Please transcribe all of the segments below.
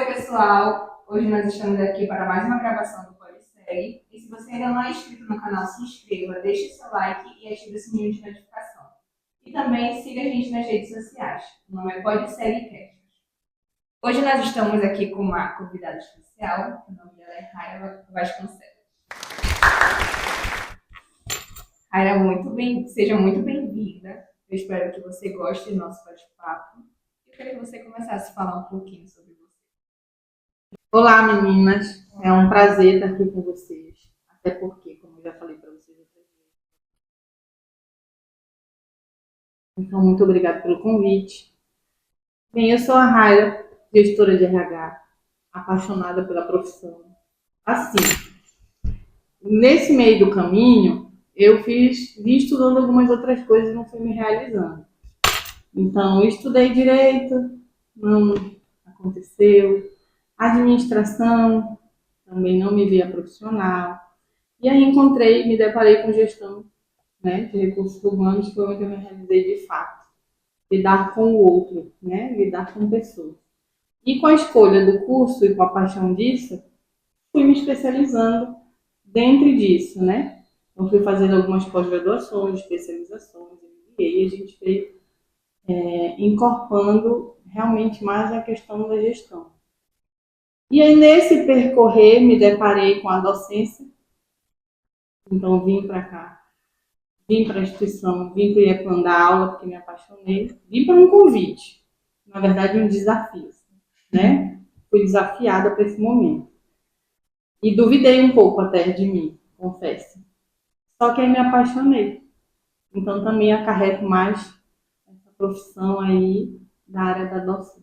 Oi, pessoal! Hoje nós estamos aqui para mais uma gravação do Polissérie. E se você ainda não é inscrito no canal, se inscreva, deixe seu like e ative o sininho de notificação. E também siga a gente nas redes sociais. O nome é Polissérie Cast. Hoje nós estamos aqui com uma convidada especial. O nome dela é Raira Vasconcelos. Raira, seja muito bem-vinda. Eu espero que você goste do nosso bate-papo. Eu queria que você começasse a falar um pouquinho sobre você. Olá, meninas. É um prazer estar aqui com vocês. Até porque, como eu já falei para vocês outras vezes. Então, muito obrigada pelo convite. Bem, eu sou a Raira, gestora de RH, apaixonada pela profissão. Assim, nesse meio do caminho, eu vim estudando algumas outras coisas e não fui me realizando. Então, eu estudei direito, não aconteceu. Administração, também não me via profissional. E aí me deparei com gestão, né, de recursos humanos, que foi onde eu me realizei de fato. Lidar com o outro, né, lidar com pessoas. E com a escolha do curso e com a paixão disso, fui me especializando dentro disso, né. Então fui fazendo algumas pós-graduações, especializações, e a gente foi incorporando realmente mais a questão da gestão. E aí nesse percorrer me deparei com a docência, então vim para cá. Vim para a instituição, vim para o IEPAN dar aula, porque me apaixonei. Vim para um convite, na verdade um desafio, né? Fui desafiada para esse momento. E duvidei um pouco até de mim, confesso. Só que aí me apaixonei. Então também acarreto mais essa profissão aí da área da docência.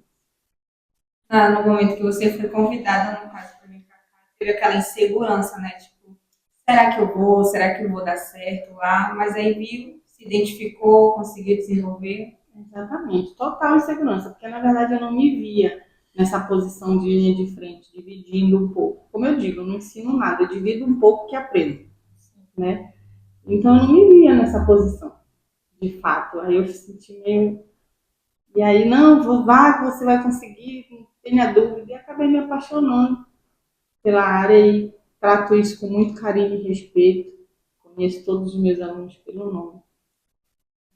No momento que você foi convidada, no caso, para vir para cá, teve aquela insegurança, né? Tipo, será que eu vou? Será que eu vou dar certo lá? Mas aí viu, se identificou, conseguiu desenvolver. Exatamente, total insegurança, porque na verdade eu não me via nessa posição de linha de frente, dividindo um pouco. Como eu digo, eu não ensino nada, eu divido um pouco que aprendo, né? Então eu não me via nessa posição, de fato. Aí eu me senti meio... E aí, não, vá que você vai conseguir, não tenha dúvida. E acabei me apaixonando pela área e trato isso com muito carinho e respeito. Conheço todos os meus alunos pelo nome.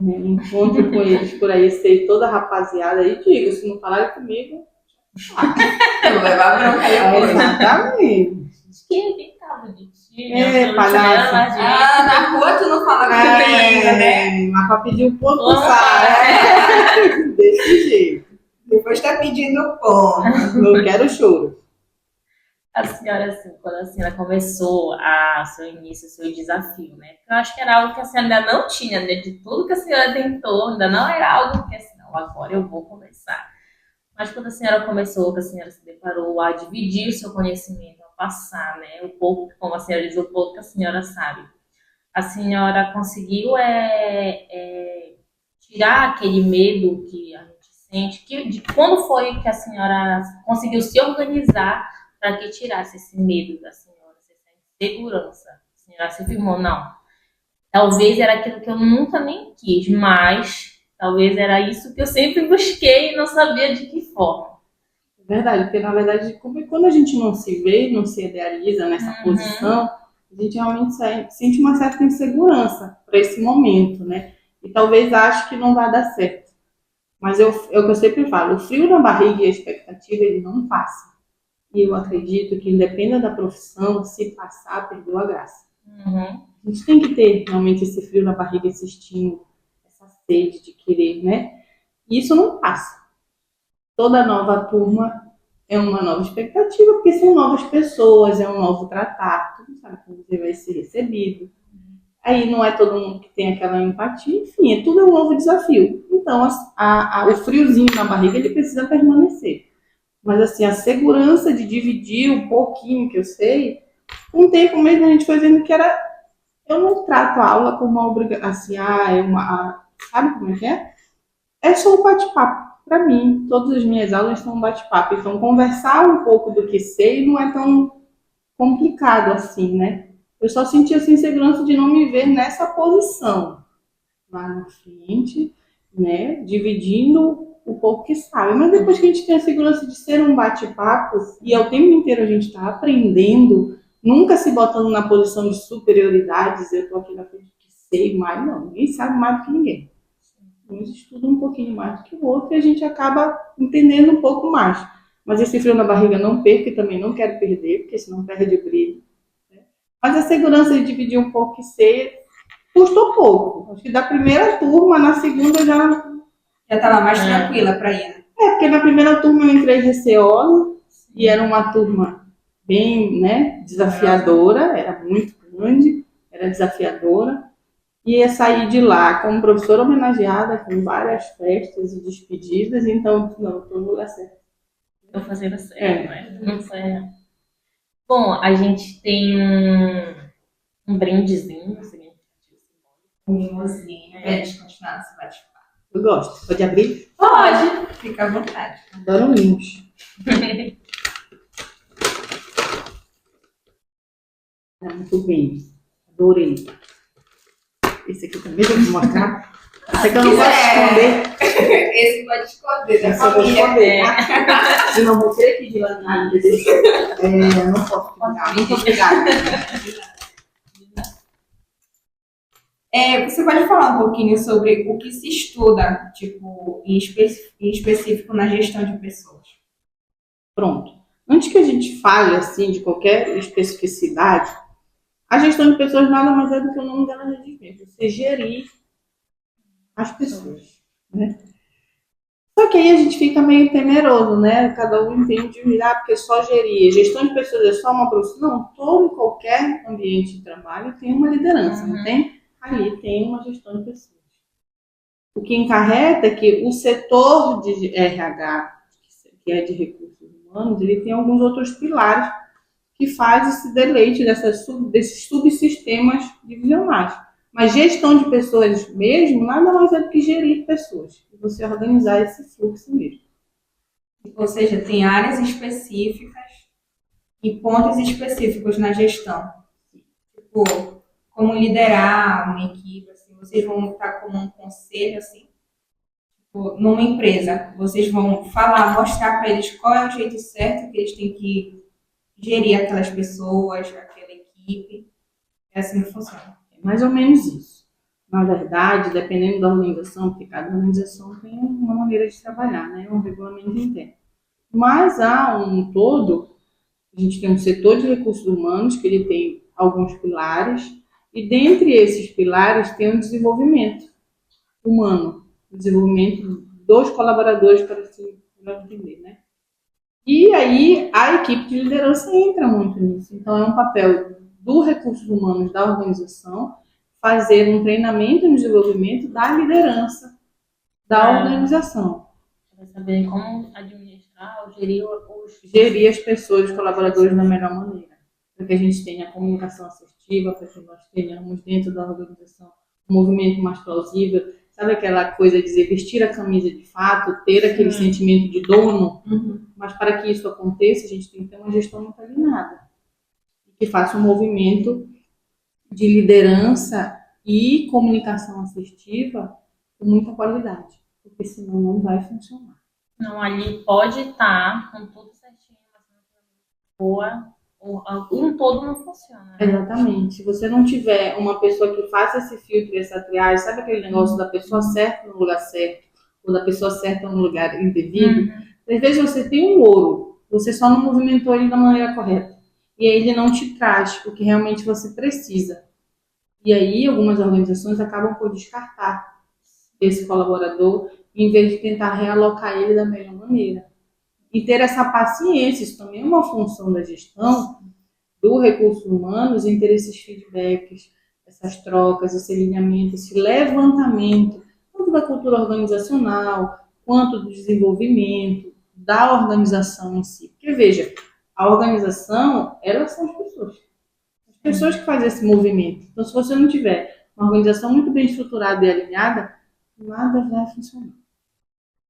Encontro com eles por aí, sei toda a rapaziada aí, digo, se não falarem comigo, Vou levar bronca aí depois. Exatamente. Acho que é bem calmo de ti. Palhaço. Na rua tu não fala comigo ainda, né? Mas pra pedir um pouco, sabe? Desse jeito. Depois tá pedindo pão. Não quero choro. A senhora, assim, quando a senhora começou seu início, seu desafio, né? Porque eu acho que era algo que a senhora ainda não tinha, né? De tudo que a senhora tentou, ainda não era algo que, assim, não, agora eu vou começar. Mas quando a senhora começou, que a senhora se deparou a dividir o seu conhecimento, a passar, né? O pouco, como a senhora diz, o pouco que a senhora sabe. A senhora conseguiu tirar aquele medo que a gente sente? De quando foi que a senhora conseguiu se organizar para que tirasse esse medo da senhora, essa insegurança? A senhora se afirmou, não. Talvez era aquilo que eu nunca nem quis, mas talvez era isso que eu sempre busquei e não sabia de que forma. Verdade, porque na verdade, quando a gente não se vê, não se idealiza nessa posição, a gente realmente sente uma certa insegurança para esse momento, né? E talvez ache que não vai dar certo. Mas é o que eu sempre falo, o frio na barriga e a expectativa, ele não passa. E eu acredito que, independente da profissão, se passar, perdeu a graça. A gente tem que ter realmente esse frio na barriga, esse estímulo, essa sede de querer, né? E isso não passa. Toda nova turma é uma nova expectativa, porque são novas pessoas, é um novo tratar, tu não sabe como você vai ser recebido. Aí não é todo mundo que tem aquela empatia, enfim, tudo é um novo desafio. Então, o friozinho na barriga, ele precisa permanecer. Mas, assim, a segurança de dividir um pouquinho que eu sei, com o tempo mesmo a gente foi vendo que era... Eu não trato a aula como uma obrigação, assim, sabe como é que é? É só um bate-papo. Para mim, todas as minhas aulas são um bate-papo. Então, conversar um pouco do que sei não é tão complicado assim, né? Eu só senti essa insegurança de não me ver nessa posição lá na frente, né? Dividindo o pouco que sabe. Mas depois que a gente tem a segurança de ser um bate-papo, e ao tempo inteiro a gente está aprendendo, nunca se botando na posição de superioridade, dizer eu estou aqui na frente que sei mais, não. Ninguém sabe mais do que ninguém. Uns estudam um pouquinho mais do que o outro e a gente acaba entendendo um pouco mais. Mas esse frio na barriga não perco e também não quero perder, porque senão perde o brilho. Mas a segurança de dividir um pouco que sei custou pouco. Acho que da primeira turma, na segunda eu Já estava mais tranquila para ir, né? porque na primeira turma eu entrei receosa e era uma turma bem, né, desafiadora, era muito grande, era desafiadora. E ia sair de lá como professora homenageada, com várias festas e despedidas, então, não, estou no lugar certo. Estou fazendo certo, né? Não sei. Bom, a gente tem um brindezinho, Um mimosinho, para eles continuarem esse bate-papo. Eu gosto. Pode abrir? Pode, fica à vontade. Adoro mimos. Muito bem. Adorei. Esse aqui também eu vou mostrar. Esse aqui eu não posso esconder. Esse pode esconder, da Esse eu vou família. esconder. Se não vou ter que ir lá na vida. Não posso pegar. Muito obrigada. Você pode falar um pouquinho sobre o que se estuda, tipo, em específico na gestão de pessoas? Pronto. Antes que a gente fale assim de qualquer especificidade, a gestão de pessoas nada mais é do que o nome dela já diz mesmo. Você gerir as pessoas, né? Só que aí a gente fica meio temeroso, né? Cada um entende, porque só gerir. Gestão de pessoas é só uma profissão? Não, todo e qualquer ambiente de trabalho tem uma liderança, não tem? Ali tem uma gestão de pessoas. O que encarreta é que o setor de RH, que é de recursos humanos, ele tem alguns outros pilares que faz esse deleite desses subsistemas divisionais. Mas gestão de pessoas mesmo, nada mais é do que gerir pessoas. E você organizar esse fluxo mesmo. Ou seja, tem áreas específicas e pontos específicos na gestão. Tipo, como liderar uma equipe, assim, vocês vão estar como um conselho, assim, tipo, numa empresa. Vocês vão falar, mostrar para eles qual é o jeito certo que eles têm que gerir aquelas pessoas, aquela equipe. É assim que funciona. É mais ou menos isso. Na verdade, dependendo da organização, porque cada organização tem uma maneira de trabalhar, né? Um regulamento interno. Mas há um todo, a gente tem um setor de recursos humanos, que ele tem alguns pilares, e dentre esses pilares tem o desenvolvimento humano, o desenvolvimento dos colaboradores, para se entender, né? E aí a equipe de liderança entra muito nisso. Então é um papel do recursos humanos da organização fazer um treinamento no desenvolvimento da liderança da organização. Para saber como administrar ou gerir as pessoas, os colaboradores da melhor maneira. Para que a gente tenha a comunicação assertiva, para que nós tenhamos dentro da organização um movimento mais plausível. Sabe aquela coisa de dizer vestir a camisa de fato, ter aquele sentimento de dono? Mas para que isso aconteça, a gente tem que ter uma gestão muito alinhada. Que faça um movimento de liderança e comunicação assertiva com muita qualidade. Porque senão não vai funcionar. Não, ali pode estar com tudo certinho, mas não boa, um todo não funciona. Né? Exatamente. Se você não tiver uma pessoa que faça esse filtro e essa triagem, sabe aquele negócio da pessoa certa no lugar certo, ou da pessoa certa no lugar indevido? Às vezes você tem um ouro, você só não movimentou ele da maneira correta. E aí ele não te traz o que realmente você precisa. E aí algumas organizações acabam por descartar esse colaborador em vez de tentar realocar ele da melhor maneira. E ter essa paciência, isso também é uma função da gestão do recursos humanos, em ter esses feedbacks, essas trocas, esse alinhamento, esse levantamento, tanto da cultura organizacional, quanto do desenvolvimento da organização em si. Porque, veja, a organização, elas são as pessoas. As pessoas que fazem esse movimento. Então, se você não tiver uma organização muito bem estruturada e alinhada, nada vai funcionar.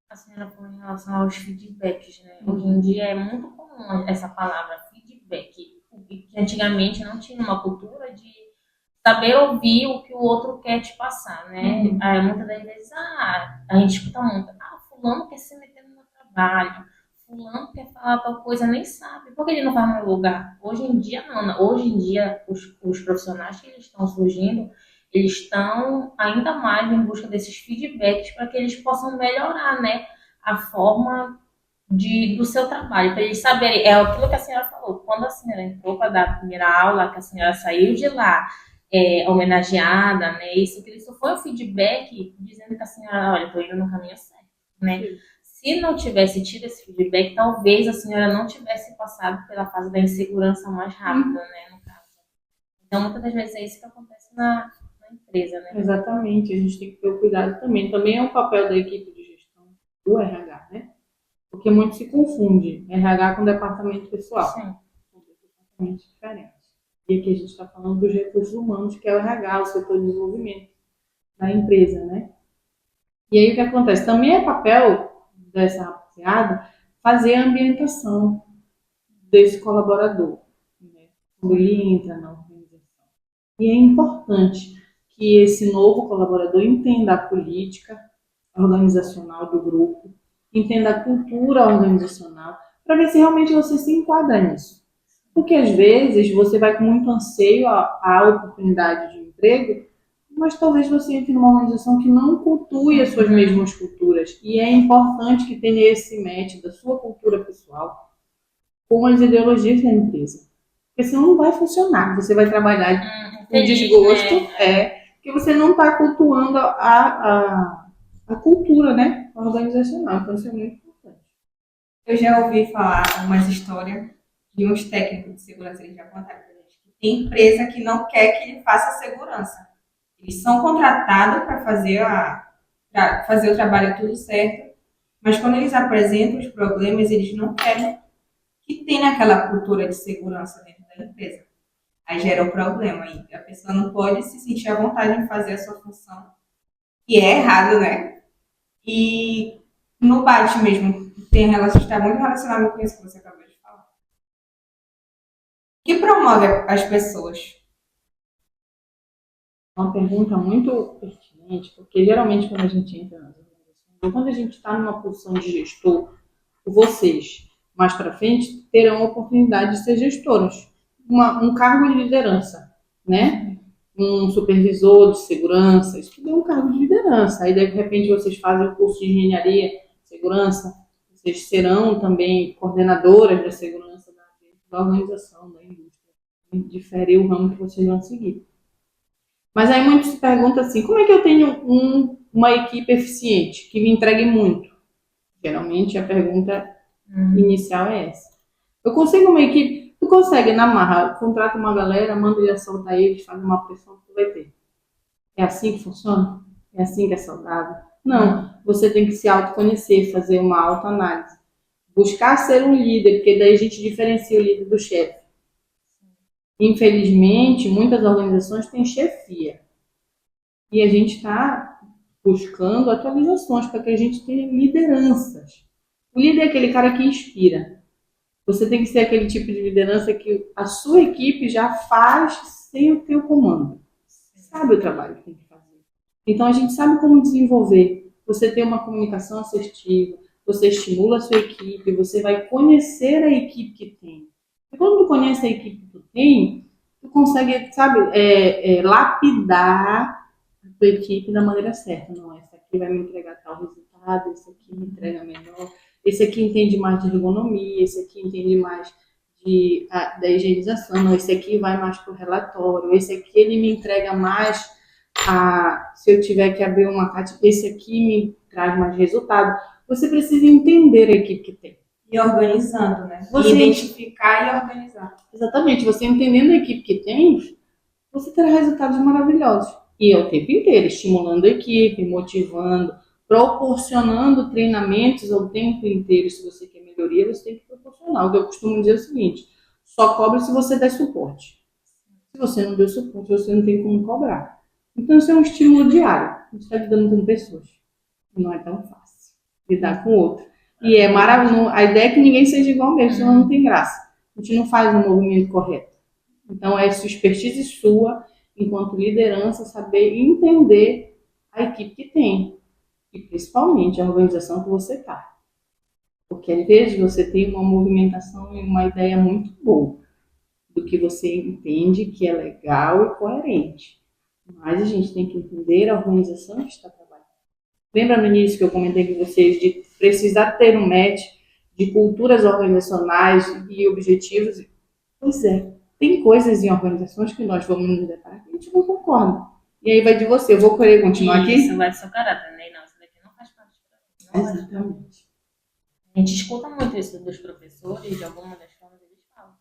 A senhora falou em relação aos feedbacks, né? Hoje em dia é muito comum essa palavra, feedback, que antigamente não tinha uma cultura de saber ouvir o que o outro quer te passar, né? Muitas das vezes, a gente escuta muito, fulano quer se meter no meu trabalho, fulano quer falar tal coisa, nem sabe. Por que ele não faz no meu lugar? Hoje em dia, não. Né? Hoje em dia, os profissionais que eles estão surgindo, eles estão ainda mais em busca desses feedbacks para que eles possam melhorar, né, a forma do seu trabalho, para eles saberem, é aquilo que a senhora falou, quando a senhora entrou para dar a primeira aula, que a senhora saiu de lá homenageada, né, isso foi um feedback dizendo que a senhora, olha, estou indo no caminho certo, né. Se não tivesse tido esse feedback, talvez a senhora não tivesse passado pela fase da insegurança mais rápida, né, no caso. Então, muitas das vezes é isso que acontece na empresa, né. Exatamente, a gente tem que ter o cuidado também. Também é um papel da equipe de gestão do RH, né? Porque muito se confunde RH com departamento pessoal. Sim. São departamentos diferentes. E aqui a gente está falando dos recursos humanos, que é o RH, o setor de desenvolvimento da empresa, né? E aí o que acontece? Também é papel dessa rapaziada fazer a ambientação desse colaborador, né? Quando ele entra na organização. E é importante que esse novo colaborador entenda a política organizacional do grupo, entenda a cultura organizacional, para ver se realmente você se enquadra nisso. Porque às vezes você vai com muito anseio à oportunidade de emprego, mas talvez você entre numa organização que não cultue as suas mesmas culturas. E é importante que tenha esse match da sua cultura pessoal com as ideologias da empresa. Porque senão não vai funcionar. Você vai trabalhar com desgosto, porque você não está cultuando a cultura, né, organizacional. Então isso é muito importante. Eu já ouvi falar umas histórias de uns técnicos de segurança, eles já contaram pra gente, que tem empresa que não quer que ele faça segurança. Eles são contratados para fazer o trabalho tudo certo, mas quando eles apresentam os problemas, eles não querem que tenha aquela cultura de segurança dentro da empresa. Aí gera um problema, e a pessoa não pode se sentir à vontade em fazer a sua função, que é errado, né? E no bate mesmo, está muito relacionado com isso que você acabou de falar. O que promove as pessoas? Uma pergunta muito pertinente, porque geralmente quando a gente entra nas organizações, ou quando a gente está numa posição de gestor, vocês, mais para frente, terão a oportunidade de ser gestoras. Um cargo de liderança, né? Um supervisor de segurança, isso tudo é um cargo de liderança. Aí, de repente, vocês fazem o curso de engenharia de segurança, vocês serão também coordenadoras da segurança da organização, da indústria. Difere o ramo que vocês vão seguir. Mas aí muitos se perguntam assim, como é que eu tenho uma equipe eficiente, que me entregue muito? Geralmente a pergunta inicial é essa. Eu consigo uma equipe, tu consegue na marra, contrata uma galera, manda ele assaltar eles, faz uma pressão que tu vai ter. É assim que funciona? É assim que é saudável? Não, você tem que se autoconhecer, fazer uma autoanálise. Buscar ser um líder, porque daí a gente diferencia o líder do chefe. Infelizmente, muitas organizações têm chefia. E a gente está buscando atualizações para que a gente tenha lideranças. O líder é aquele cara que inspira. Você tem que ser aquele tipo de liderança que a sua equipe já faz sem o teu comando. Sabe o trabalho que tem que fazer. Então a gente sabe como desenvolver. Você tem uma comunicação assertiva, você estimula a sua equipe, você vai conhecer a equipe que tem. E quando tu conhece a equipe que tu tem, tu consegue, sabe, lapidar a tua equipe da maneira certa. Não, esse aqui vai me entregar tal resultado, esse aqui me entrega melhor, esse aqui entende mais de ergonomia, esse aqui entende mais da higienização, esse aqui vai mais para o relatório, esse aqui ele me entrega mais se eu tiver que abrir uma caixa, esse aqui me traz mais resultado. Você precisa entender a equipe que tem. E organizando, né? Você identificar e organizar. Exatamente. Você entendendo a equipe que tem, você terá resultados maravilhosos. E é o tempo inteiro, estimulando a equipe, motivando, proporcionando treinamentos ao tempo inteiro. Se você quer melhoria, você tem que proporcionar. O que eu costumo dizer é o seguinte, só cobre se você der suporte. Se você não deu suporte, você não tem como cobrar. Então, isso é um estímulo diário. A gente está lidando com pessoas. Não é tão fácil lidar com outro. E é maravilhoso. A ideia é que ninguém seja igual mesmo, senão não tem graça. A gente não faz o movimento correto. Então, é expertise sua, enquanto liderança, saber entender a equipe que tem. e principalmente a organização que você está. Porque às vezes você tem uma movimentação e uma ideia muito boa do que você entende que é legal e coerente. Mas a gente tem que entender a organização que está trabalhando. Lembra no início que eu comentei com vocês de precisar ter um match de culturas organizacionais e objetivos? Pois é, tem coisas em organizações que nós vamos nos deparar que a gente não concorda. E aí vai de você, eu vou querer continuar aqui? Isso vai do seu caráter, né? Não, isso daqui não faz parte do caráter. Exatamente. A gente escuta muito isso dos professores, de alguma das formas eles falam.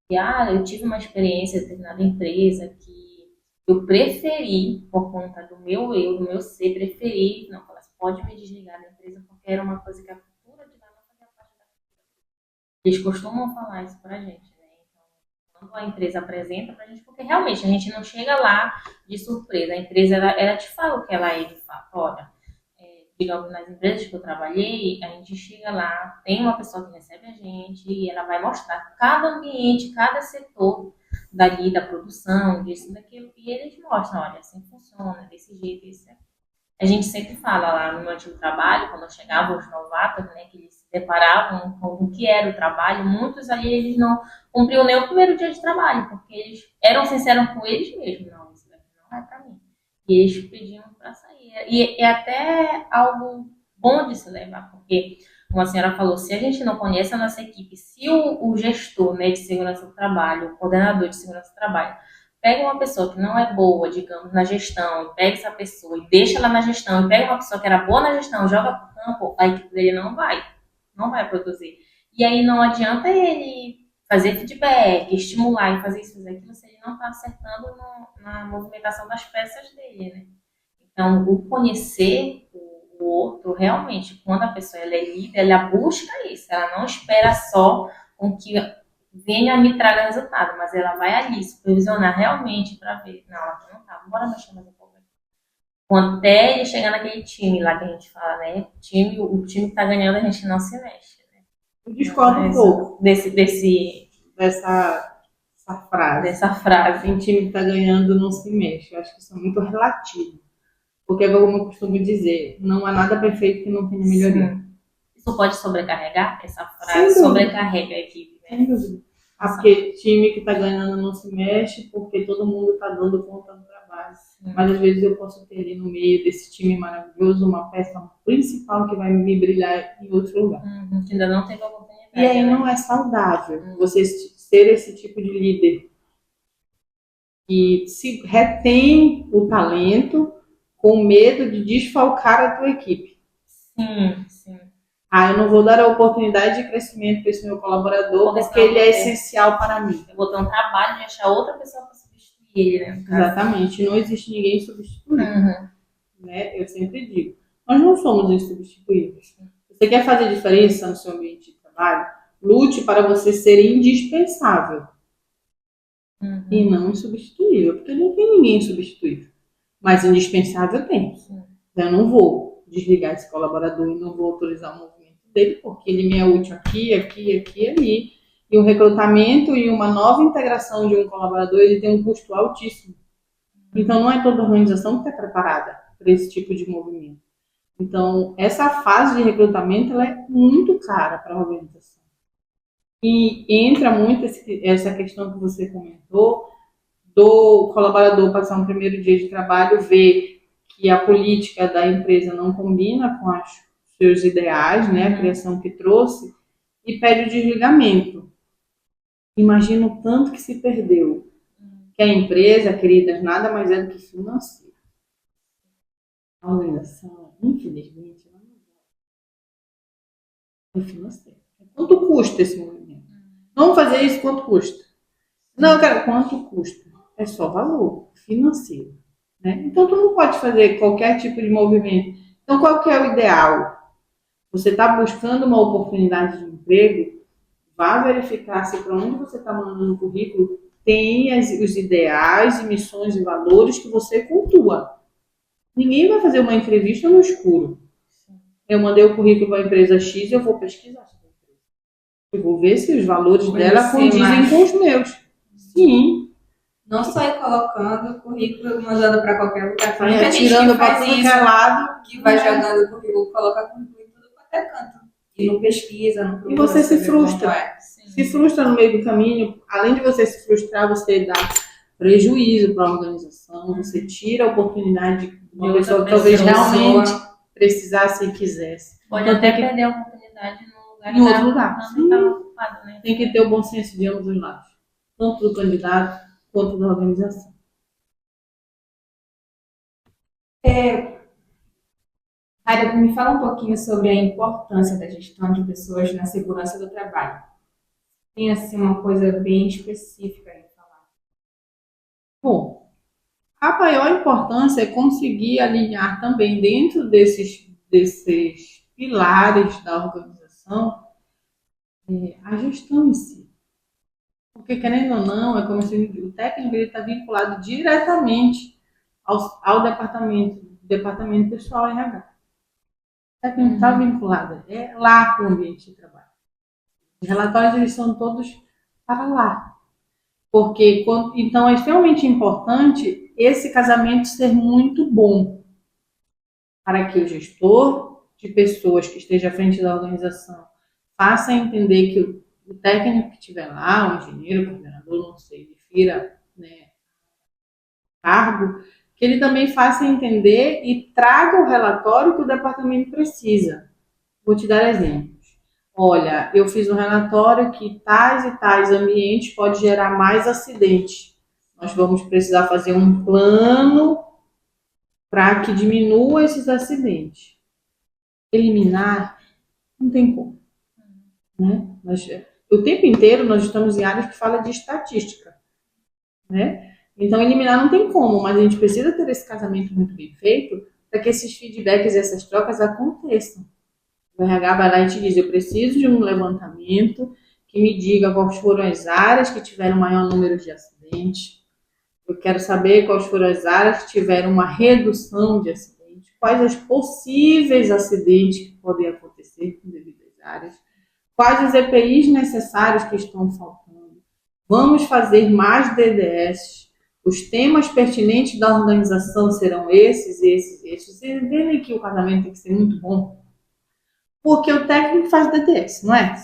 E, eu tive uma experiência em determinada empresa que eu preferi, por conta do meu eu, do meu ser, preferi, não, falar, pode me desligar da empresa, porque era uma coisa que a cultura de lá não fazia parte da cultura. Eles costumam falar isso pra gente, né? Então, quando a empresa apresenta pra gente, porque realmente a gente não chega lá de surpresa. A empresa, ela te fala o que ela é de fato. Olha, digamos, nas empresas que eu trabalhei, a gente chega lá, tem uma pessoa que recebe a gente e ela vai mostrar cada ambiente, cada setor dali, da produção, disso, daquilo, e eles mostram, olha, assim funciona, desse jeito, isso. A gente sempre fala lá no meu antigo trabalho, quando chegavam os novatos, né, que eles se deparavam com o que era o trabalho, muitos ali eles não cumpriam nem o primeiro dia de trabalho, porque eles eram sinceros com eles mesmos, não, isso daqui não é pra mim. E eles pediam para sair. E é até algo bom de se levar, porque, como a senhora falou, se a gente não conhece a nossa equipe, se o gestor, né, de segurança do trabalho, o coordenador de segurança do trabalho, pega uma pessoa que não é boa, digamos, na gestão, e pega essa pessoa e deixa ela na gestão, e pega uma pessoa que era boa na gestão, joga para o campo, a equipe dele não vai produzir. E aí não adianta ele fazer feedback, estimular e fazer isso, fazer aquilo, se ele não está acertando na movimentação das peças dele, né? Então, o conhecer o outro, realmente, quando a pessoa ela é líder, ela busca isso, ela não espera só com que venha me traga resultado, mas ela vai ali supervisionar realmente para ver, não, aqui não tá, bora mexer mais um pouco. Até ele chegar naquele time lá que a gente fala, né? O time que tá ganhando, a gente não se mexe. Eu discordo um pouco dessa frase. Dessa frase. O time que está ganhando não se mexe. Eu acho que isso é muito relativo. Porque, como eu costumo dizer, não há nada perfeito que não tenha melhoria. Sim. Isso pode sobrecarregar? Essa frase sobrecarrega a equipe, né? Sem dúvida. Porque time que está ganhando não se mexe porque todo mundo está dando conta do trabalho. Sim. Mas às vezes eu posso ter ali no meio desse time maravilhoso uma peça principal que vai me brilhar em outro lugar. Que ainda não teve oportunidade. E aí não é saudável você ser esse tipo de líder que se retém o talento com medo de desfalcar a tua equipe. Sim. Eu não vou dar a oportunidade de crescimento para esse meu colaborador porque ele é essencial para mim. Eu vou ter um trabalho de achar outra pessoa para substituir ele, né? Exatamente. Não existe ninguém substituível. Né? Eu sempre digo. Nós não somos insubstituíveis. Você quer fazer diferença no seu ambiente de trabalho? Lute para você ser indispensável. E não insubstituível. Porque não tem ninguém substituível. Mas indispensável tem. Eu não vou desligar esse colaborador e não vou autorizar o movimento dele, porque ele me é útil aqui, ali. E o recrutamento e uma nova integração de um colaborador, ele tem um custo altíssimo. Então, não é toda organização que está preparada para esse tipo de movimento. Então, essa fase de recrutamento ela é muito cara para a organização. E entra muito essa questão que você comentou, do colaborador passar um primeiro dia de trabalho, ver que a política da empresa não combina com os seus ideais, né, a criação que trouxe, e pede o desligamento. Imagina o tanto que se perdeu. Que a empresa, queridas, nada mais é do que financeiro. A organização, infelizmente, ela não é financeiro. Quanto custa esse movimento? Vamos fazer isso, quanto custa? Não, cara, quanto custa? É só valor financeiro. Né? Então, tu não pode fazer qualquer tipo de movimento. Então, qual que é o ideal? Você está buscando uma oportunidade de emprego, vá verificar se para onde você está mandando o currículo tem os ideais, e missões e valores que você cultua. Ninguém vai fazer uma entrevista no escuro. Eu mandei o currículo para a empresa X e eu vou pesquisar sobre a empresa. Eu vou ver se os valores dela condizem com os meus. Sim. Não só ir colocando o currículo, mandando para qualquer lugar. Tem Vai muita gente atirando que para faz tudo que isso, é lado. que vai jogando o currículo, coloca currículo em tudo quanto é canto. E não pesquisa, não procura. E você se saber como frustra. é. Se frustra no meio do caminho, além de você se frustrar, você dá prejuízo para a organização, você tira a oportunidade de uma De pessoa outra que talvez pessoa. realmente precisasse e quisesse. Pode Então até tem que, perder a oportunidade no lugar em outro lugar. não estava ocupado, né? Tem que ter o bom senso de ambos os lados, tanto do candidato quanto da organização. Aida, me fala um pouquinho sobre a importância da gestão de pessoas na segurança do trabalho. Tem, assim, uma coisa bem específica aí pra falar. Bom, a maior importância é conseguir alinhar também dentro desses pilares da organização a gestão em si. Porque, querendo ou não, é como se o técnico está vinculado diretamente ao departamento pessoal RH. O técnico está vinculado, é lá o ambiente de trabalho. Os relatórios eles são todos para lá. Porque, então, é extremamente importante esse casamento ser muito bom para que o gestor de pessoas que esteja à frente da organização faça entender que o técnico que estiver lá, o engenheiro, o coordenador, não sei, defira, né, cargo, que ele também faça entender e traga o relatório que o departamento precisa. Vou te dar exemplos. Olha, eu fiz um relatório que tais e tais ambientes pode gerar mais acidentes. Nós vamos precisar fazer um plano para que diminua esses acidentes. Eliminar, não tem como. Né? O tempo inteiro nós estamos em áreas que falam de estatística. Né? Então, eliminar não tem como, mas a gente precisa ter esse casamento muito bem feito para que esses feedbacks e essas trocas aconteçam. O RH vai lá e te diz, eu preciso de um levantamento que me diga quais foram as áreas que tiveram maior número de acidentes. Eu quero saber quais foram as áreas que tiveram uma redução de acidentes. Quais os possíveis acidentes que podem acontecer devido às áreas. Quais os EPIs necessários que estão faltando. Vamos fazer mais DDS. Os temas pertinentes da organização serão esses. Vocês entendem que o casamento tem que ser muito bom? Porque o técnico faz DDS, não é?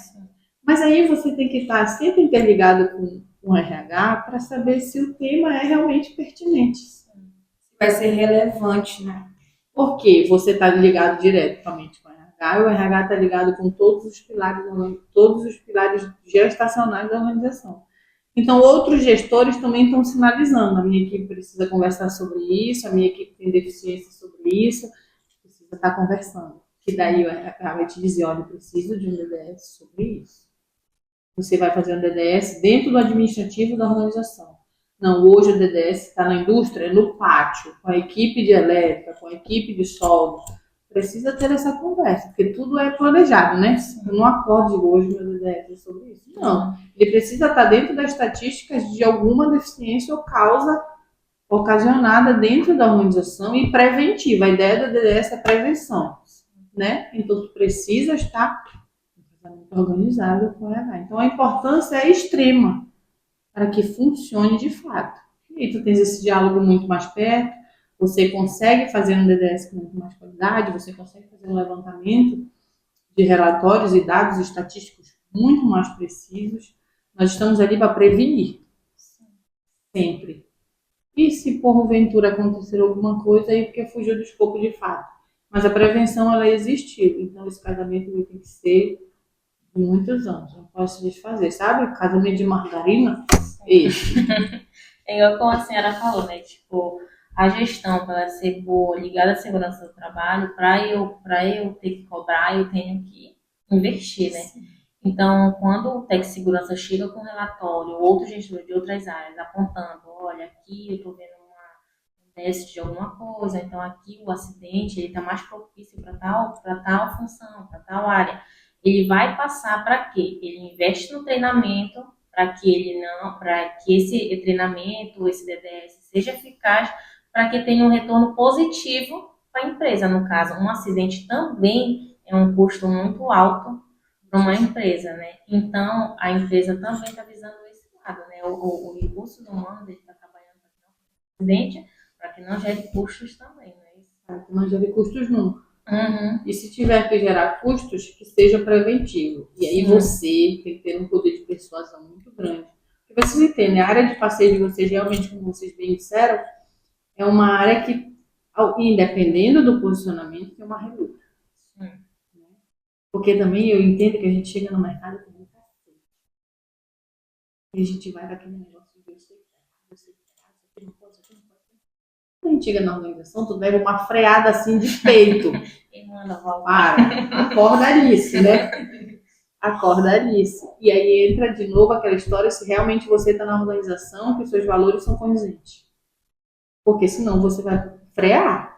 Mas aí você tem que estar sempre interligado com o RH para saber se o tema é realmente pertinente. Vai ser relevante, né? Porque você está ligado diretamente com o RH e o RH está ligado com todos os pilares gestacionais da organização. Então, outros gestores também estão sinalizando, a minha equipe precisa conversar sobre isso, a minha equipe tem deficiência sobre isso, precisa estar conversando. Que daí o RH vai te dizer, olha, eu preciso de um DDS sobre isso. Você vai fazer um DDS dentro do administrativo da organização. Não, hoje o DDS está na indústria, no pátio, com a equipe de elétrica, com a equipe de solda. Precisa ter essa conversa, porque tudo é planejado, né? Eu não acordo hoje meu DDS sobre isso. Não, ele precisa estar dentro das estatísticas de alguma deficiência ou causa ocasionada dentro da organização e preventiva. A ideia do DDS é prevenção, né? Então, tu precisa estar organizado com o RH. Então, a importância é extrema para que funcione de fato. E aí, tu tens esse diálogo muito mais perto, você consegue fazer um DDS com muito mais qualidade, você consegue fazer um levantamento de relatórios e dados estatísticos muito mais precisos. Nós estamos ali para prevenir. Sempre. E se porventura acontecer alguma coisa, aí porque fugiu do escopo de fato. Mas a prevenção, ela existiu. Então, esse casamento tem que ser de muitos anos. Não pode se desfazer. Sabe? Casamento de margarina? Esse. É igual como a senhora falou, né? Tipo, a gestão, para ela ser boa, ligada à segurança do trabalho, para eu ter que cobrar, eu tenho que investir, né? Sim. Então, quando o técnico de segurança chega com um relatório, outro gestor de outras áreas apontando, olha, aqui eu estou vendo um teste de alguma coisa, então aqui o acidente ele está mais propício para tal função, para tal área. Ele vai passar para quê? Ele investe no treinamento para que esse treinamento, esse DDS seja eficaz, para que tenha um retorno positivo para a empresa. No caso, um acidente também é um custo muito alto para uma empresa, né? Então, a empresa também está visando esse lado, né? O recurso humano está trabalhando residente, para que não gere custos também, né? Não gere custos nunca. Uhum. E se tiver que gerar custos, que seja preventivo. E aí você tem que ter um poder de persuasão muito grande. Porque vocês entendem, a área de passeio de vocês, realmente, como vocês bem disseram, é uma área que, independendo do posicionamento, tem uma reluta. Porque também eu entendo que a gente chega no mercado com muita sede. E a gente vai daquele negócio de você não pode. Quando a gente chega na organização, tu leva uma freada assim de peito. Acorda nisso, né? Acorda nisso. E aí entra de novo aquela história se realmente você está na organização, que os seus valores são condizentes. Porque senão você vai frear.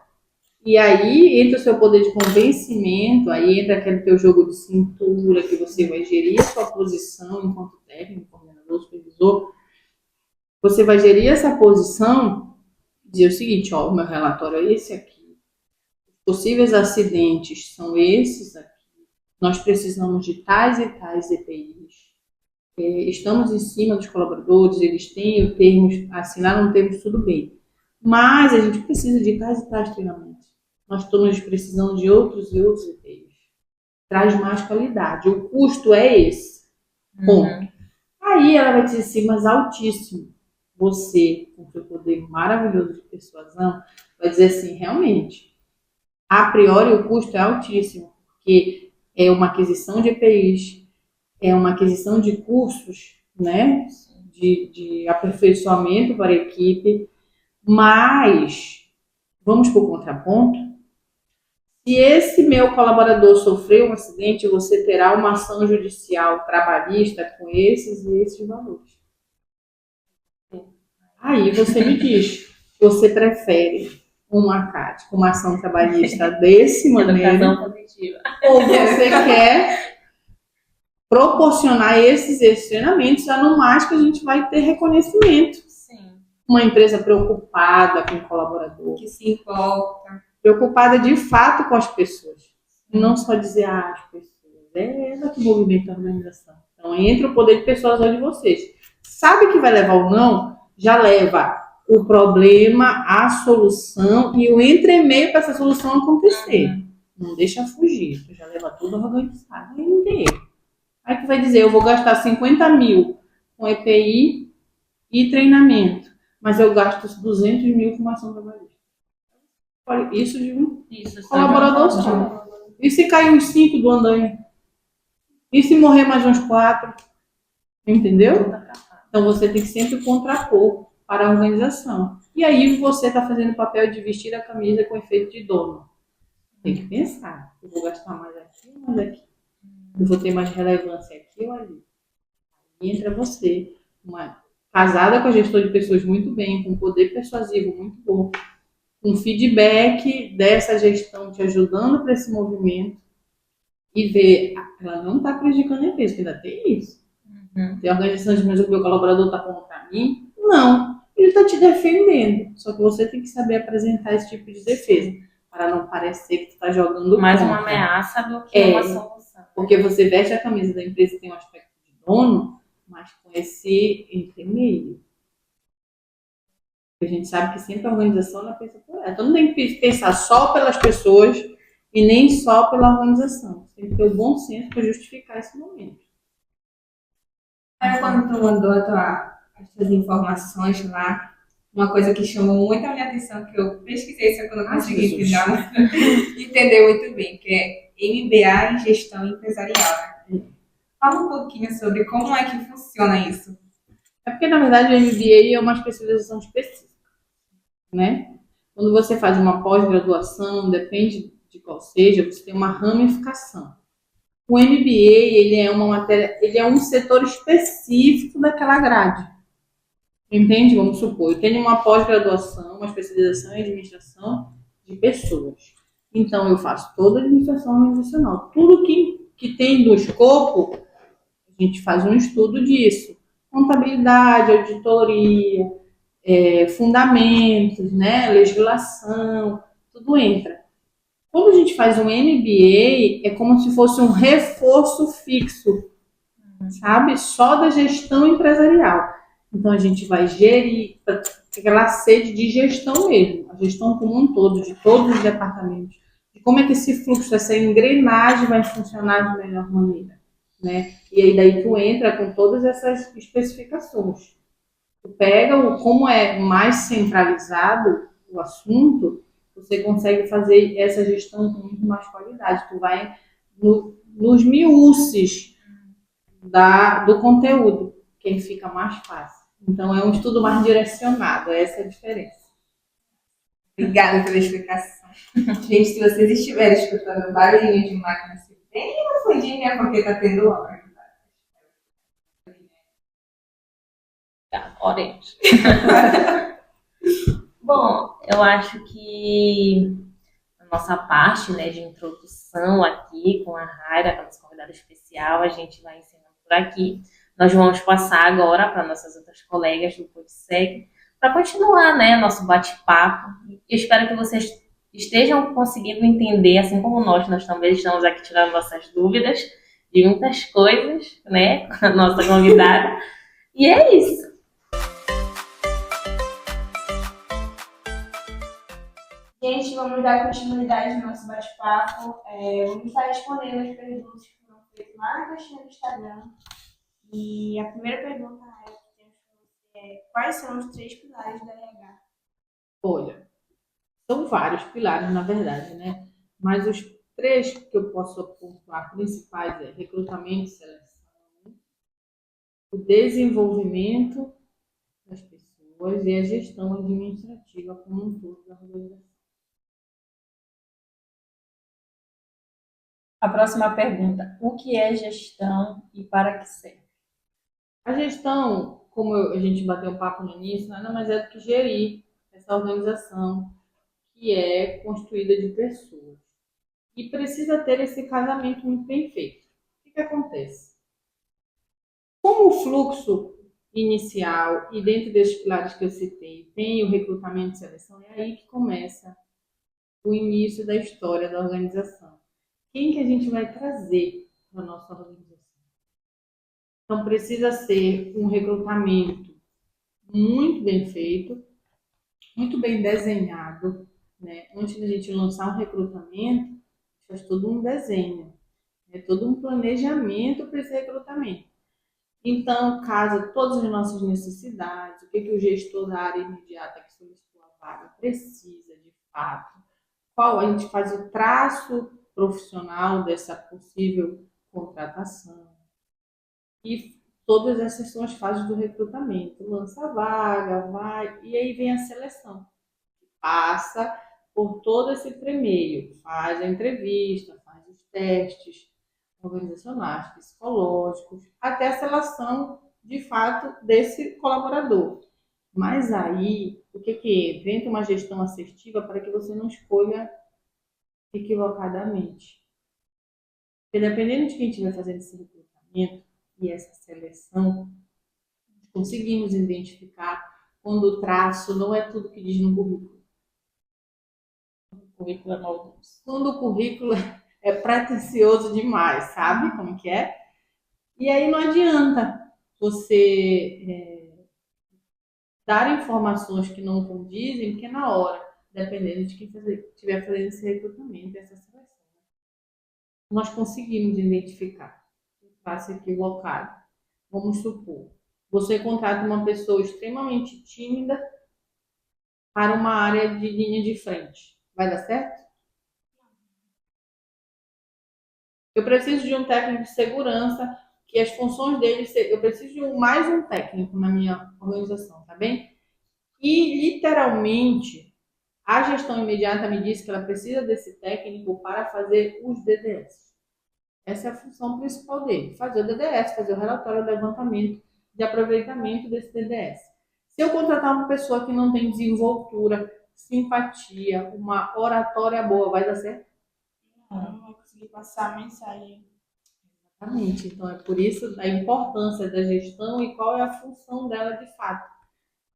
E aí entra o seu poder de convencimento, aí entra aquele teu jogo de cintura, que você vai gerir a sua posição enquanto técnico, coordenador, supervisor. Você vai gerir essa posição, dizer o seguinte, ó, o meu relatório é esse aqui. Os possíveis acidentes são esses aqui. Nós precisamos de tais e tais EPIs. Estamos em cima dos colaboradores, eles têm o termo, assinaram termos, tudo bem. Mas a gente precisa de tais e tais treinamentos. Nós estamos precisando de outros e outros EPIs. Traz mais qualidade. O custo é esse. Ponto. Aí ela vai dizer assim, mas altíssimo. Você, com o seu poder maravilhoso de persuasão, vai dizer assim, realmente, a priori o custo é altíssimo, porque é uma aquisição de EPIs, é uma aquisição de cursos, né, de aperfeiçoamento para a equipe, mas vamos para o contraponto. Se esse meu colaborador sofreu um acidente, você terá uma ação judicial trabalhista com esses e esses valores. Aí você me diz, você prefere uma CAT com uma ação trabalhista desse maneira, ou você quer proporcionar esses treinamentos, já no mais que a gente vai ter reconhecimento. Sim. Uma empresa preocupada com o colaborador. Que se importa. Preocupada de fato com as pessoas. Não só dizer, as pessoas. É ela que movimenta a organização. Então, entra o poder de persuasão de vocês. Sabe que vai levar ou não? Já leva o problema, a solução e o entremeio para essa solução acontecer. Não deixa fugir. Tu já leva tudo organizado. Aí não tem erro. Aí tu vai dizer, eu vou gastar 50 mil com EPI e treinamento, mas eu gasto 200 mil com ação trabalhista. Olha, isso de um colaborador só. E se cair uns 5 do andaime? E se morrer mais uns 4? Entendeu? Então você tem que sempre contrapor para a organização. E aí você está fazendo o papel de vestir a camisa com efeito de dono. Tem que pensar. Eu vou gastar mais aqui ou mais aqui? Eu vou ter mais relevância aqui ou ali? E entra você, casada com a gestora de pessoas muito bem, com poder persuasivo muito bom, com feedback dessa gestão te ajudando para esse movimento e ver, ela não está prejudicando a empresa, ainda tem isso. Tem organização de o meu colaborador está contra mim? Não, ele está te defendendo. Só que você tem que saber apresentar esse tipo de defesa, para não parecer que tu está jogando mais contra. uma ameaça do que uma solução. Porque você veste a camisa da empresa que tem um aspecto de dono, mas com esse entremeio. A gente sabe que sempre a organização ela pensa por ela. Então não tem que pensar só pelas pessoas e nem só pela organização. Tem que ter o bom senso para justificar esse momento. Aí quando tu mandou as tuas informações lá, uma coisa que chamou muito a minha atenção, que eu pesquisei, só que eu não consegui entender muito bem, que é MBA em Gestão Empresarial. Fala um pouquinho sobre como é que funciona isso. É porque, na verdade, o MBA é uma especialização específica, né? Quando você faz uma pós-graduação, depende de qual seja, você tem uma ramificação. O MBA, ele é uma matéria, ele é um setor específico daquela grade. Entende? Vamos supor, eu tenho uma pós-graduação, uma especialização em administração de pessoas. Então, eu faço toda a administração organizacional. Tudo que tem do escopo, a gente faz um estudo disso. Contabilidade, auditoria, fundamentos, né, legislação, tudo entra. Quando a gente faz um MBA, é como se fosse um reforço fixo, sabe? Só da gestão empresarial. Então, a gente vai gerir, aquela sede de gestão mesmo, a gestão como um todo, de todos os departamentos, de como é que esse fluxo, essa engrenagem vai funcionar de melhor maneira, né? E aí daí tu entra com todas essas especificações. Tu pega como é mais centralizado o assunto, você consegue fazer essa gestão com muito mais qualidade. Tu vai nos miúces do conteúdo, que fica mais fácil. Então, é um estudo mais direcionado, essa é a diferença. Obrigada pela explicação. Gente, se vocês estiverem escutando barulhinho de máquina assim, bem no fundinho, é porque tá tendo obra. Tá, oremos. Bom, eu acho que a nossa parte, né, de introdução aqui com a Raira, com a nossa convidada especial, a gente vai ensinando por aqui. Nós vamos passar agora para nossas outras colegas do PodSeg para continuar, né, nosso bate-papo. Eu espero que vocês estejam conseguindo entender, assim como nós também estamos aqui tirando nossas dúvidas de muitas coisas, né, com a nossa convidada. E é isso. Gente, vamos dar continuidade no nosso bate-papo. Vamos estar respondendo as perguntas que foram feitas lá na caixinha do Instagram. E a primeira pergunta que temos para você é: quais são os 3 pilares da RH? Olha, são vários pilares, na verdade, né? Mas os 3 que eu posso pontuar principais é recrutamento e seleção, o desenvolvimento das pessoas e a gestão administrativa como um todo da organização. A próxima pergunta: o que é gestão e para que serve? A gestão, como a gente bateu um papo no início, nada mais é do que gerir essa organização que é constituída de pessoas. E precisa ter esse casamento muito bem feito. O que acontece? Como o fluxo inicial e dentro desses pilares que eu citei tem o recrutamento e seleção, é aí que começa o início da história da organização. Quem que a gente vai trazer para a nossa organização? Então precisa ser um recrutamento muito bem feito, muito bem desenhado, né? Antes da gente lançar um recrutamento, faz todo um desenho, todo um planejamento para esse recrutamento. Então, casa todas as nossas necessidades, o que o gestor da área imediata que solicitou a vaga precisa de fato, qual a gente faz o traço profissional dessa possível contratação. E todas essas são as fases do recrutamento. Lança a vaga, vai, e aí vem a seleção. Passa por todo esse tremeio, faz a entrevista, faz os testes organizacionais, psicológicos, até a seleção, de fato, desse colaborador. Mas aí, o que entra? Entra uma gestão assertiva para que você não escolha equivocadamente. Porque dependendo de quem estiver fazendo esse recrutamento e essa seleção, conseguimos identificar quando o traço não é tudo que diz no currículo. O currículo é maldoso. Quando o currículo é pretensioso demais, sabe como que é? E aí não adianta você dar informações que não condizem, porque na hora, dependendo de quem estiver fazendo esse recrutamento, essa seleção, nós conseguimos identificar o traço equivocado. Vamos supor, você contrata uma pessoa extremamente tímida para uma área de linha de frente. Vai dar certo? Eu preciso de um técnico de segurança, que as funções dele, eu preciso de mais um técnico na minha organização, tá bem? E, literalmente, a gestão imediata me disse que ela precisa desse técnico para fazer os DDS. Essa é a função principal dele, fazer o DDS, fazer o relatório, o levantamento de aproveitamento desse DDS. Se eu contratar uma pessoa que não tem desenvoltura, simpatia, uma oratória boa, vai dar certo? Não vai conseguir passar a mensagem. Exatamente. Então, é por isso a importância da gestão e qual é a função dela de fato.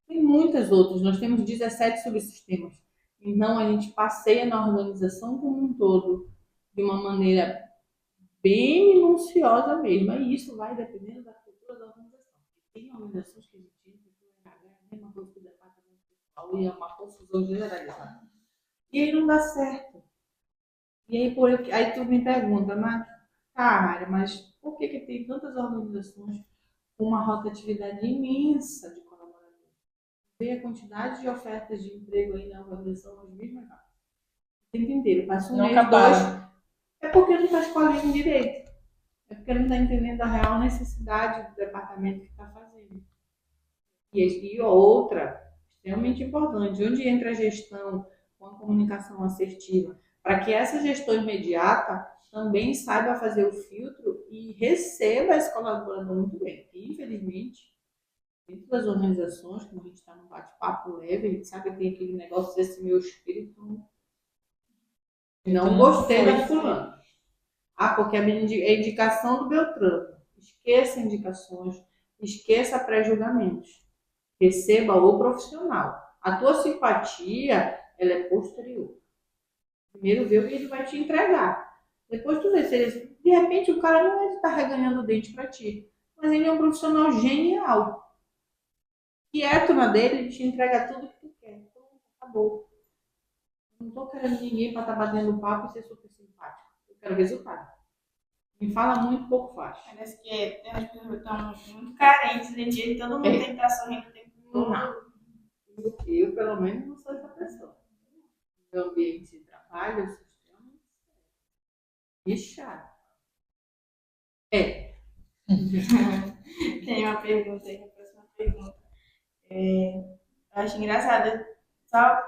Tem muitas outras, nós temos 17 subsistemas. Então, a gente passeia na organização como um todo, de uma maneira bem minuciosa mesmo. E isso vai dependendo da cultura da organização. Tem organizações que a gente entra, é a mesma coisa que o departamento desordem, é uma confusão generalizada. E aí não dá certo. E aí, aí tu me pergunta, mas, cara, mas por que tem tantas organizações com uma rotatividade imensa de colaboradores? Vê a quantidade de ofertas de emprego aí na organização, as mesmas vagas. O tempo inteiro, passa um Não mês, acabaram. 2, é porque não está escolhendo direito. É porque não está entendendo a real necessidade do departamento que está fazendo. E outra, extremamente importante, onde entra a gestão com a comunicação assertiva, para que essa gestão imediata também saiba fazer o filtro e receba esse colaborador muito bem. Porque, infelizmente, dentro das organizações, como a gente está num bate-papo leve, a gente sabe que tem aquele negócio desse meu espírito. Não gostei da fulana. Ah, porque é a indicação do Beltrano. Esqueça indicações, esqueça pré-julgamentos. Receba o profissional. A tua simpatia, ela é posterior. Primeiro vê o que ele vai te entregar. Depois tu vê se ele, de repente o cara não vai estar reganhando o dente para ti, mas ele é um profissional genial. Quieto na dele, ele te entrega tudo que tu quer. Pronto, acabou. Não tô querendo ninguém para estar batendo papo e ser super simpático. Eu quero resultado. Me fala muito, pouco faz. Parece que as pessoas estão muito carentes hoje em dia e todo mundo tem que estar sorrindo o tempo todo. Não. Eu, pelo menos, não sou essa pessoa. No meu ambiente de trabalho, eu sou extremamente chato. Tem uma pergunta aí, a próxima pergunta. Eu acho engraçado, só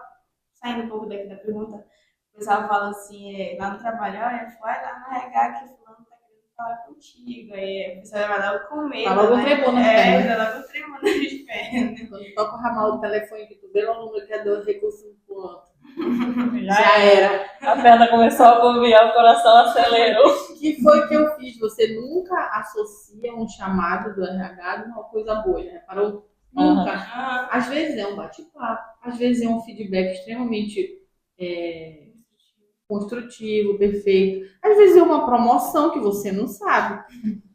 saindo um pouco daqui da pergunta, o pessoal fala assim, lá no trabalho, olha, vai lá no RH que fulano tá querendo falar contigo. Aí a pessoa vai lá com medo, Tá logo né? tremendo nas pernas. Tá logo tremendo nas pernas. Quando toca o ramal do telefone que tu vê lá o número que é do recurso pro outro. Já era. A perna começou a bombear, o coração acelerou. O que foi que eu fiz? Você nunca associa um chamado do RH de uma coisa boa, já reparou? Nunca. Às vezes é um bate-papo, às vezes é um feedback extremamente construtivo, perfeito. Às vezes é uma promoção que você não sabe.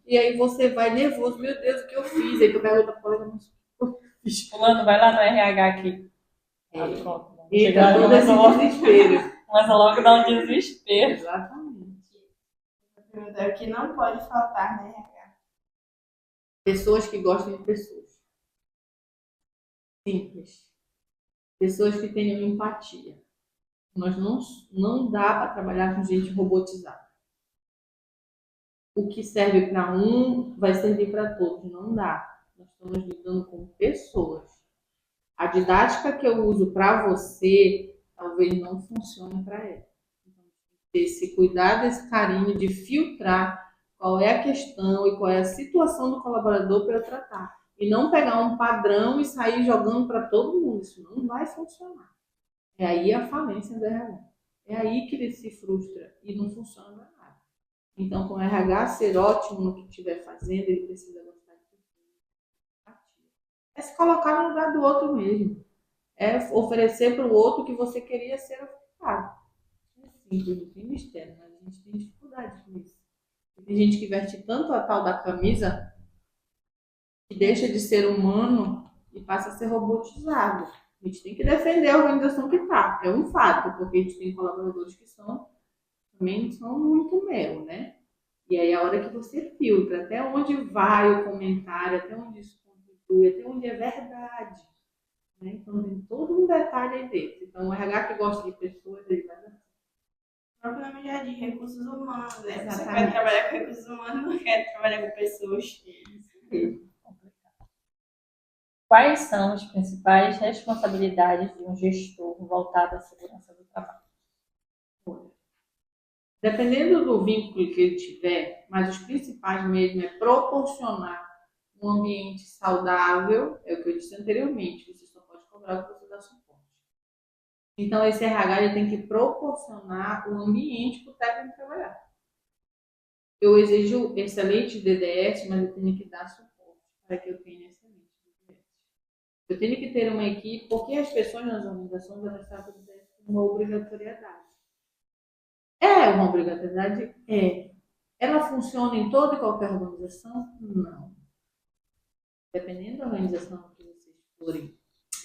E aí você vai nervoso, meu Deus, o que eu fiz? Aí tu pergunta para o colega, mas Fulano, vai lá no RH aqui. Pronto. entra todo esse desespero. Mas logo dá um desespero. Exatamente. É o que não pode faltar, né? Pessoas que gostam de pessoas. Simples. Pessoas que tenham empatia. Nós não dá para trabalhar com gente robotizada. O que serve para um vai servir para todos. Não dá. Nós estamos lidando com pessoas. A didática que eu uso para você talvez não funcione para ela. Então, esse cuidado, esse carinho de filtrar qual é a questão e qual é a situação do colaborador para eu tratar. E não pegar um padrão e sair jogando para todo mundo. Isso não vai funcionar. É aí a falência do RH. É aí que ele se frustra e não funciona nada. Então, com o RH ser ótimo no que estiver fazendo, ele precisa gostar de pessoas. É se colocar no lugar do outro mesmo. É oferecer para o outro o que você queria ser ofertado. É simples, não tem mistério, mas a gente tem dificuldade com isso. Tem gente que veste tanto a tal da camisa que deixa de ser humano e passa a ser robotizado. A gente tem que defender a organização que está. É um fato, porque a gente tem colaboradores que também são muito mel, né? E aí a hora que você filtra até onde vai o comentário, até onde isso contribui, até onde é verdade. Né? Então tem todo um detalhe aí dentro. Então o RH que gosta de pessoas, ele vai dar. O próprio nome já diz recursos humanos, né? Você Exatamente. quer trabalhar com recursos humanos, não quer trabalhar com pessoas. Quais são as principais responsabilidades de um gestor voltado à segurança do trabalho? Dependendo do vínculo que ele tiver, mas os principais mesmo é proporcionar um ambiente saudável, é o que eu disse anteriormente, você só pode cobrar o que você dá suporte. Então esse RH ele tem que proporcionar o ambiente para o técnico trabalhar. Eu exijo excelente DDS, mas eu tenho que dar suporte para que eu tenha excelente DDS. Eu tenho que ter uma equipe, porque as pessoas nas organizações elas tratam do DDS como uma obrigatoriedade. É uma obrigatoriedade? É. Ela funciona em toda e qualquer organização? Não. Dependendo da organização que vocês forem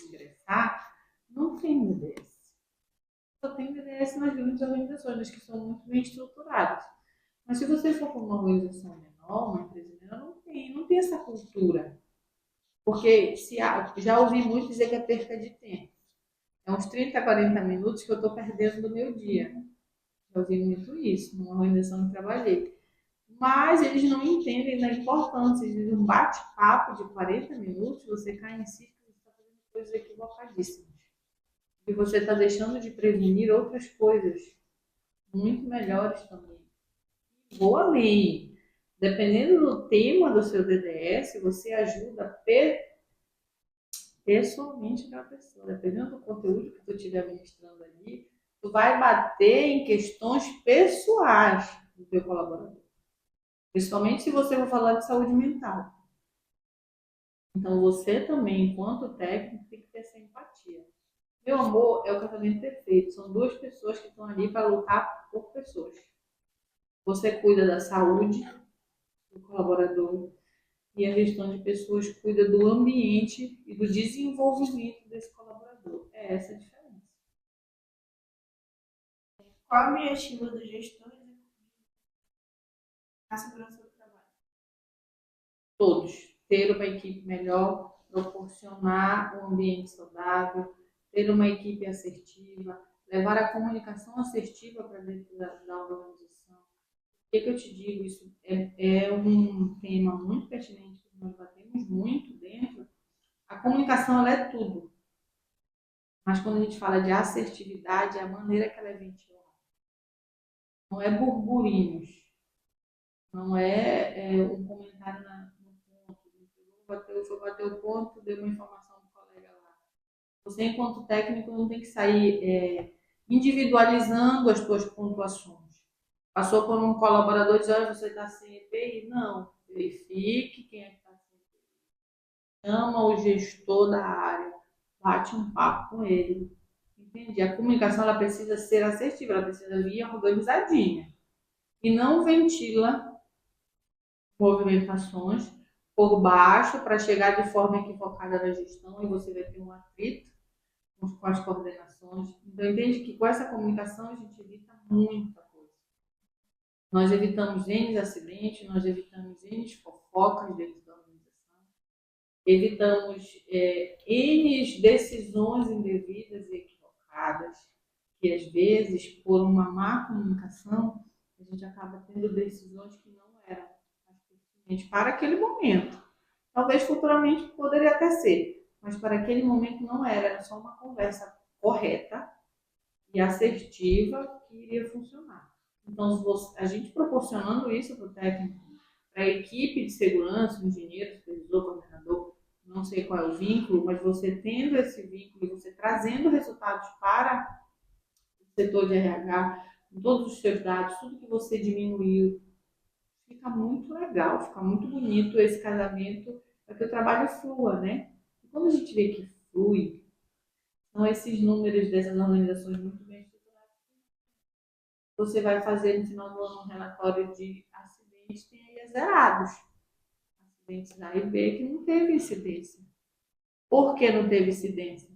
ingressar, não tem DDS. Só tem DDS nas grandes organizações, as que são muito bem estruturadas. Mas se você for para uma organização menor, uma empresa menor, não tem essa cultura. Porque já ouvi muito dizer que é perca de tempo. É uns 30, 40 minutos que eu estou perdendo do meu dia. Já ouvi muito isso numa organização que trabalhei. Mas eles não entendem da importância de um bate-papo de 40 minutos, você cai em si que você está fazendo coisas equivocadíssimas. E você está deixando de prevenir outras coisas muito melhores também. Vou além. Dependendo do tema do seu DDS, você ajuda pessoalmente aquela pessoa. Dependendo do conteúdo que tu estiver ministrando ali, tu vai bater em questões pessoais do teu colaborador. Principalmente se você for falar de saúde mental. Então você também, enquanto técnico, tem que ter essa empatia. Meu amor é o casamento perfeito. São duas pessoas que estão ali para lutar por pessoas. Você cuida da saúde do colaborador e a gestão de pessoas cuida do ambiente e do desenvolvimento desse colaborador. É essa a diferença. Qual o objetivo do gestor na segurança do trabalho? Todos. Ter uma equipe melhor, proporcionar um ambiente saudável, ter uma equipe assertiva, levar a comunicação assertiva para dentro da organização. O que eu te digo? Isso é um tema muito pertinente que nós batemos muito dentro. A comunicação ela é tudo. Mas quando a gente fala de assertividade, é a maneira que ela é ventilada. Não é burburinhos. Não é um comentário no ponto. Foi bater o ponto, deu uma informação para o colega lá. Você, enquanto técnico, não tem que sair individualizando as suas pontuações. Passou por um colaborador e diz, olha, você está sem EPI? Não. Verifique quem é que está sem EPI. Chama o gestor da área. Bate um papo com ele. Entendi. A comunicação ela precisa ser assertiva, ela precisa vir organizadinha. E não ventila movimentações por baixo para chegar de forma equivocada na gestão e você vai ter um atrito com as coordenações. Então, entende que com essa comunicação a gente evita muita coisa. Nós evitamos N acidentes, nós evitamos N fofocas dentro da organização, evitamos N decisões indevidas e equivocadas, que às vezes, por uma má comunicação, a gente acaba tendo decisões que não eram para aquele momento. Talvez futuramente poderia até ser, mas para aquele momento não era só uma conversa correta e assertiva que iria funcionar. Então, a gente proporcionando isso para o técnico, para a equipe de segurança, o engenheiro, supervisor, coordenador, não sei qual é o vínculo, mas você tendo esse vínculo e você trazendo resultados para o setor de RH, com todos os seus dados, tudo que você diminuiu, fica muito legal, fica muito bonito esse casamento, para que o trabalho flua, né? E quando a gente vê que flui, são esses números dessas organizações muito bem estruturadas. Você vai fazer no final do ano um relatório de acidentes, tem aí zerados. Acidentes A e B que não teve incidência. Por que não teve incidência?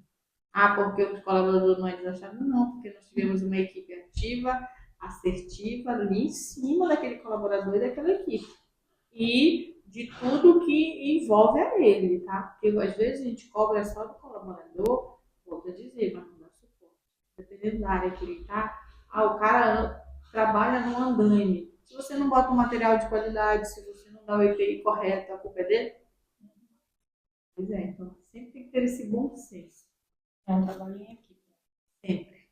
Porque o colaborador não é desastrado? Não, porque nós tivemos uma equipe ativa, assertiva, ali em cima daquele colaborador e daquela equipe. E de tudo que envolve a ele, tá? Porque às vezes a gente cobra só do colaborador, volto a dizer, mas não dá suporte. Dependendo da área que ele está, o cara trabalha no andaime. Se você não bota um material de qualidade, se você não dá o EPI correto, a culpa é dele? Pois é, então sempre tem que ter esse bom senso. É um trabalho em equipe. Sempre.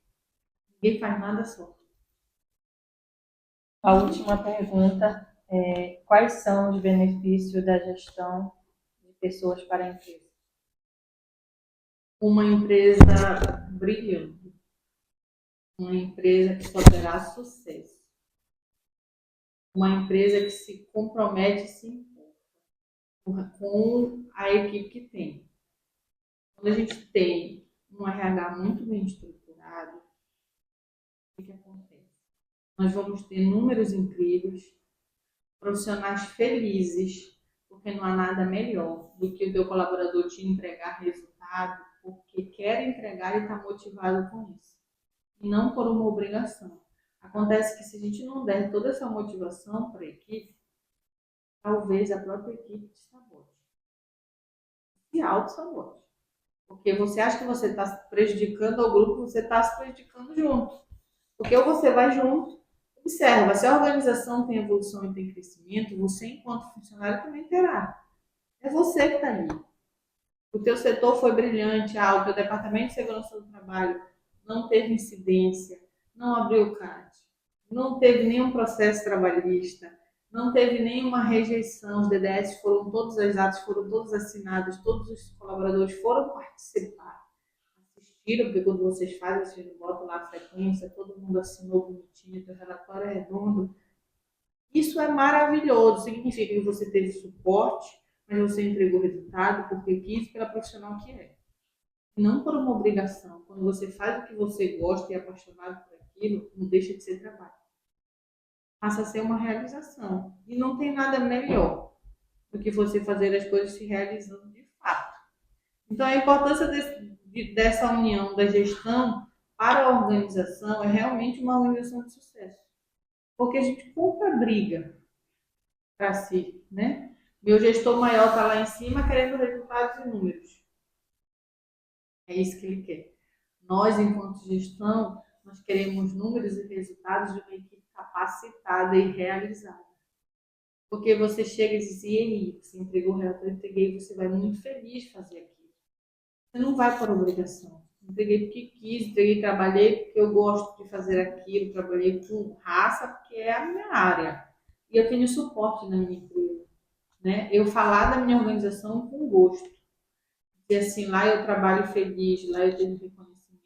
Ninguém faz nada só. A última pergunta é: quais são os benefícios da gestão de pessoas para a empresa? Uma empresa brilhante. Uma empresa que só terá sucesso. Uma empresa que se compromete e se importa com a equipe que tem. Quando a gente tem um RH muito bem estruturado, o que acontece? Nós vamos ter números incríveis, profissionais felizes, porque não há nada melhor do que o teu colaborador te entregar resultado porque quer entregar e está motivado com isso. E não por uma obrigação. Acontece que se a gente não der toda essa motivação para a equipe, talvez a própria equipe te sabote. Se auto-sabote. Porque você acha que você está prejudicando ao grupo, você está se prejudicando junto. Porque ou você vai junto, observa, se a organização tem evolução e tem crescimento, você enquanto funcionário também terá. É você que está ali. O teu setor foi brilhante, o teu departamento de segurança do trabalho não teve incidência, não abriu CAT, não teve nenhum processo trabalhista, não teve nenhuma rejeição, os DDS foram todos as atos, foram todos assinados, todos os colaboradores foram participar, assistiram, porque quando vocês fazem, vocês botam lá a frequência, todo mundo assinou bonitinho, o relatório é redondo. Isso é maravilhoso, significa que você teve suporte, mas você entregou o resultado porque quis, pela profissional que é. Não por uma obrigação. Quando você faz o que você gosta e é apaixonado por aquilo, não deixa de ser trabalho. Passa a ser uma realização. E não tem nada melhor do que você fazer as coisas se realizando de fato. Então, a importância dessa união da gestão para a organização é realmente uma organização de sucesso. Porque a gente compra briga para si, né? Meu gestor maior está lá em cima querendo resultados e números. É isso que ele quer. Nós, enquanto gestão, nós queremos números e resultados de uma equipe capacitada e realizada. Porque você chega e diz, e aí, você entregou o relatório, eu entreguei, você vai muito feliz fazer aquilo. Você não vai por obrigação. Entreguei porque quis, entreguei, trabalhei porque eu gosto de fazer aquilo, trabalhei com raça porque é a minha área. E eu tenho suporte na minha empresa. Né? Eu falar da minha organização com gosto. E assim, lá eu trabalho feliz, lá eu tenho reconhecimento,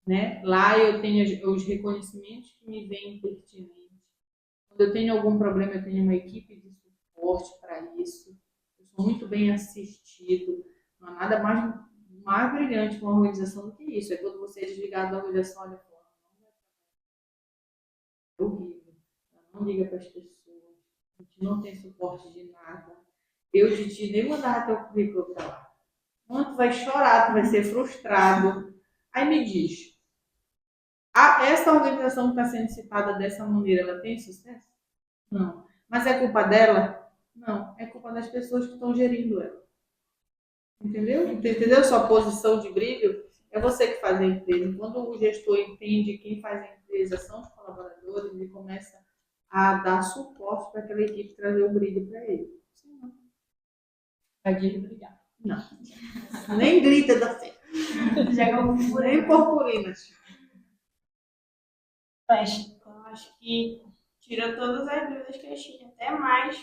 né? Lá eu tenho os reconhecimentos que me vêm pertinentes. Quando eu tenho algum problema, eu tenho uma equipe de suporte para isso. Eu sou muito bem assistido. Não há nada mais brilhante com a organização do que isso. É quando você é desligado da organização, olha, é horrível. Não liga para as pessoas. A gente não tem suporte de nada. Eu, Titi, nem mandava teu currículo para lá. Tu vai chorar, tu vai ser frustrado. Aí me diz, essa organização que está sendo citada dessa maneira, ela tem sucesso? Não. Mas é culpa dela? Não. É culpa das pessoas que estão gerindo ela. Entendeu? Entendeu sua posição de brilho? É você que faz a empresa. Quando o gestor entende quem faz a empresa são os colaboradores, ele começa a dar suporte para aquela equipe trazer o brilho para ele. Sim, Vai desbrilhar. não. Nem grita da fé. Nem purpurina. Mas eu acho que tira todas as dúvidas que eu tinha, até mais.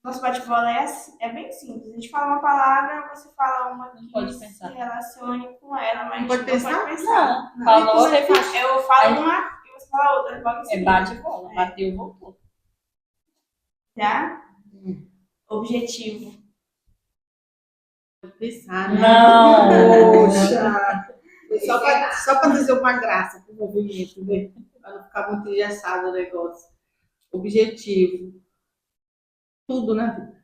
Nosso bate-bola é bem simples. A gente fala uma palavra, você fala uma que pode se pensar. relacione com ela, mas Não pode pensar? pensar. Não, falou, Você repete. fala, eu falo uma e você fala outra. Logo em É seguida. bate-bola, bateu, voltou. Tá? Objetivo. Pode pensar, né? Não. Poxa! Só para fazer uma graça pro movimento, né? Para não ficar muito engessado o negócio. Objetivo. Tudo na vida.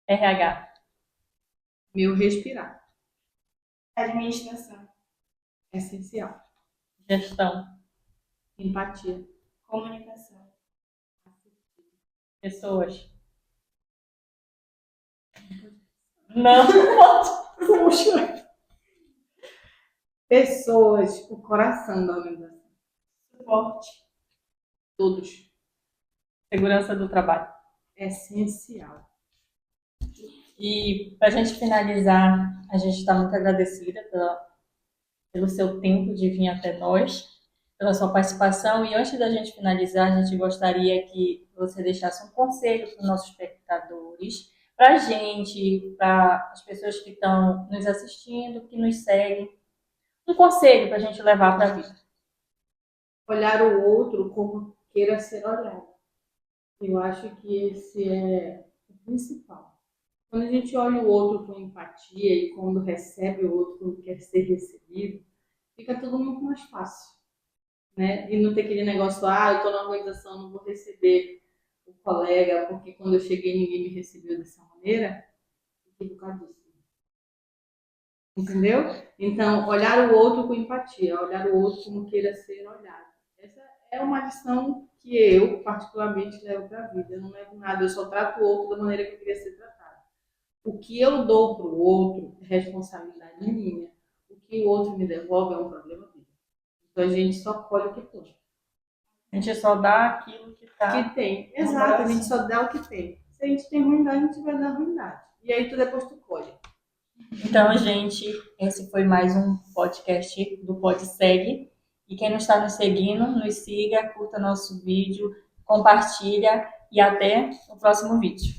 RH. Meu respirar. Administração. Essencial. Gestão. Empatia. Comunicação. Pessoas. Não. Poxa! Pessoas. O coração da organização. Suporte. Todos. Segurança do trabalho. Essencial. E para a gente finalizar, a gente está muito agradecida pelo seu tempo de vir até nós, pela sua participação. E antes da gente finalizar, a gente gostaria que você deixasse um conselho para os nossos espectadores, para a gente, para as pessoas que estão nos assistindo, que nos seguem. Um conselho para a gente levar para a vida. Olhar o outro como queira ser olhado. Eu acho que esse é o principal. Quando a gente olha o outro com empatia e quando recebe o outro quando quer ser recebido, fica tudo muito mais fácil. né? E não ter aquele negócio, eu tô na organização, não vou receber o colega, porque quando eu cheguei ninguém me recebeu dessa maneira, equivocadíssimo. Entendeu? Então, olhar o outro com empatia, olhar o outro como queira ser olhado. Essa é uma lição que eu, particularmente, levo para a vida. Eu não levo nada, eu só trato o outro da maneira que eu queria ser tratado. O que eu dou para o outro é responsabilidade minha. O que o outro me devolve é um problema dele. Então, a gente só colhe o que tem. A gente só dá aquilo que tá. Que tem. Exato, a gente só dá o que tem. Se a gente tem ruindade, a gente vai dar ruindade. E aí, tu depois tu colhe. Então, gente, esse foi mais um podcast do PodSegue. E quem não está nos seguindo, nos siga, curta nosso vídeo, compartilha e até o próximo vídeo.